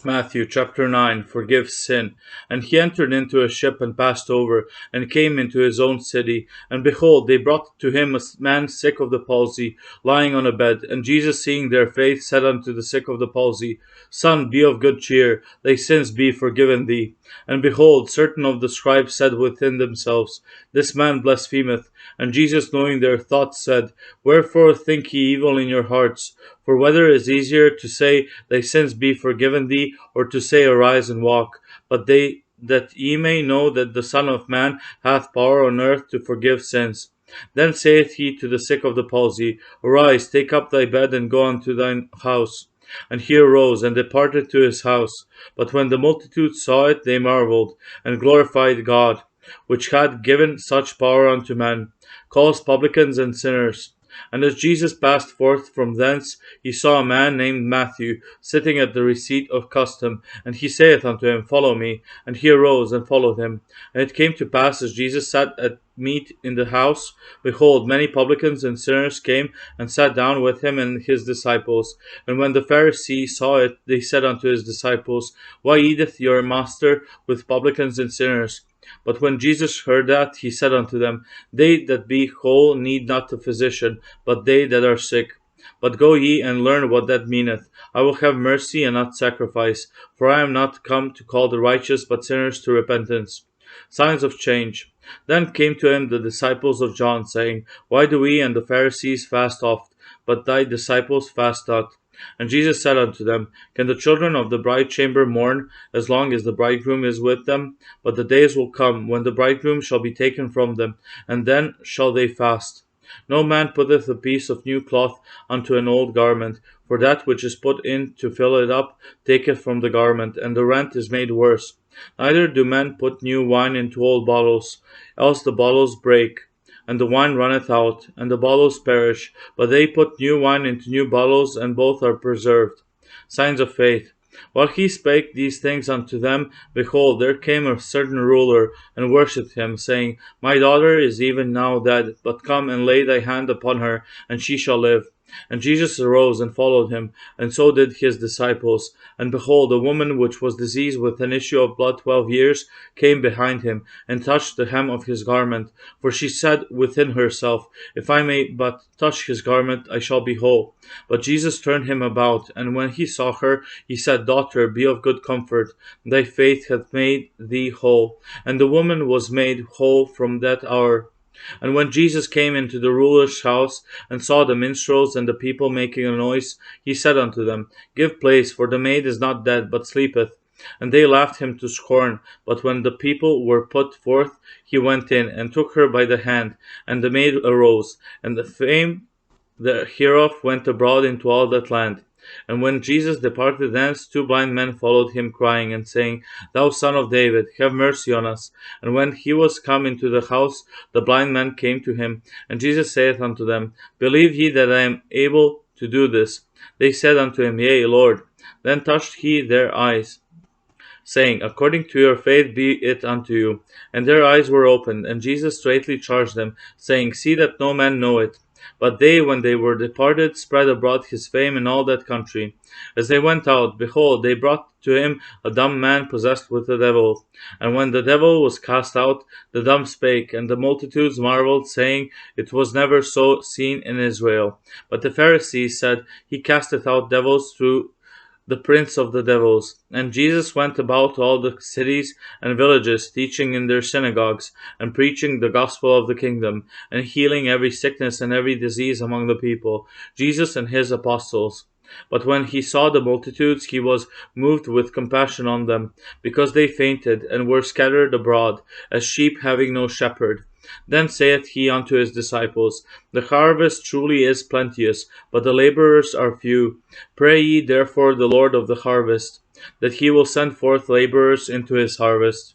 Matthew chapter 9 forgives sin. And he entered into a ship and passed over, and came into his own city. And behold, they brought to him a man sick of the palsy, lying on a bed. And Jesus, seeing their faith, said unto the sick of the palsy, Son, be of good cheer, thy sins be forgiven thee. And behold, certain of the scribes said within themselves, This man blasphemeth. And Jesus, knowing their thoughts, said, Wherefore think ye evil in your hearts? For whether is easier to say, Thy sins be forgiven thee, or to say, Arise and walk? But that ye may know that the Son of Man hath power on earth to forgive sins. Then saith he to the sick of the palsy, Arise, take up thy bed, and go unto thine house. And he arose, and departed to his house. But when the multitude saw it, they marveled, and glorified God, which had given such power unto men, calls publicans and sinners. And as Jesus passed forth from thence, he saw a man named Matthew sitting at the receipt of custom. And he saith unto him, Follow me. And he arose and followed him. And it came to pass, as Jesus sat at meat in the house, behold, many publicans and sinners came and sat down with him and his disciples. And when the Pharisees saw it, they said unto his disciples, Why eateth your master with publicans and sinners? But when Jesus heard that, he said unto them, They that be whole need not a physician, but they that are sick. But go ye and learn what that meaneth. I will have mercy and not sacrifice, for I am not come to call the righteous, but sinners to repentance. Signs of change. Then came to him the disciples of John, saying, Why do we and the Pharisees fast oft, but thy disciples fast not? And Jesus said unto them, Can the children of the bride chamber mourn as long as the bridegroom is with them? But the days will come when the bridegroom shall be taken from them, and then shall they fast. No man putteth a piece of new cloth unto an old garment, for that which is put in to fill it up taketh from the garment, and the rent is made worse. Neither do men put new wine into old bottles, else the bottles break, and the wine runneth out, and the bottles perish. But they put new wine into new bottles, and both are preserved. Signs of faith. While he spake these things unto them, behold, there came a certain ruler, and worshipped him, saying, My daughter is even now dead, but come and lay thy hand upon her, and she shall live. And Jesus arose and followed him, and so did his disciples. And behold, a woman which was diseased with an issue of blood 12 years came behind him, and touched the hem of his garment. For she said within herself, If I may but touch his garment, I shall be whole. But Jesus turned him about, and when he saw her, he said, Daughter, be of good comfort, thy faith hath made thee whole. And the woman was made whole from that hour. And when Jesus came into the ruler's house, and saw the minstrels and the people making a noise, he said unto them, Give place, for the maid is not dead, but sleepeth. And they laughed him to scorn. But when the people were put forth, he went in, and took her by the hand. And the maid arose, and the fame hereof went abroad into all that land. And when Jesus departed thence, two blind men followed him, crying and saying, Thou Son of David, have mercy on us. And when he was come into the house, the blind men came to him. And Jesus saith unto them, Believe ye that I am able to do this? They said unto him, Yea, Lord. Then touched he their eyes, saying, According to your faith be it unto you. And their eyes were opened. And Jesus straitly charged them, saying, See that no man know it. But they, when they were departed, spread abroad his fame in all that country. As they went out, behold, they brought to him a dumb man possessed with a devil. And when the devil was cast out, the dumb spake, and the multitudes marveled, saying, It was never so seen in Israel. But the Pharisees said, He casteth out devils through the prince of the devils. And Jesus went about all the cities and villages, teaching in their synagogues, and preaching the gospel of the kingdom, and healing every sickness and every disease among the people, Jesus and his apostles. But when he saw the multitudes, he was moved with compassion on them, because they fainted, and were scattered abroad, as sheep having no shepherd. Then saith he unto his disciples, The harvest truly is plenteous, but the laborers are few. Pray ye therefore the Lord of the harvest, that he will send forth laborers into his harvest.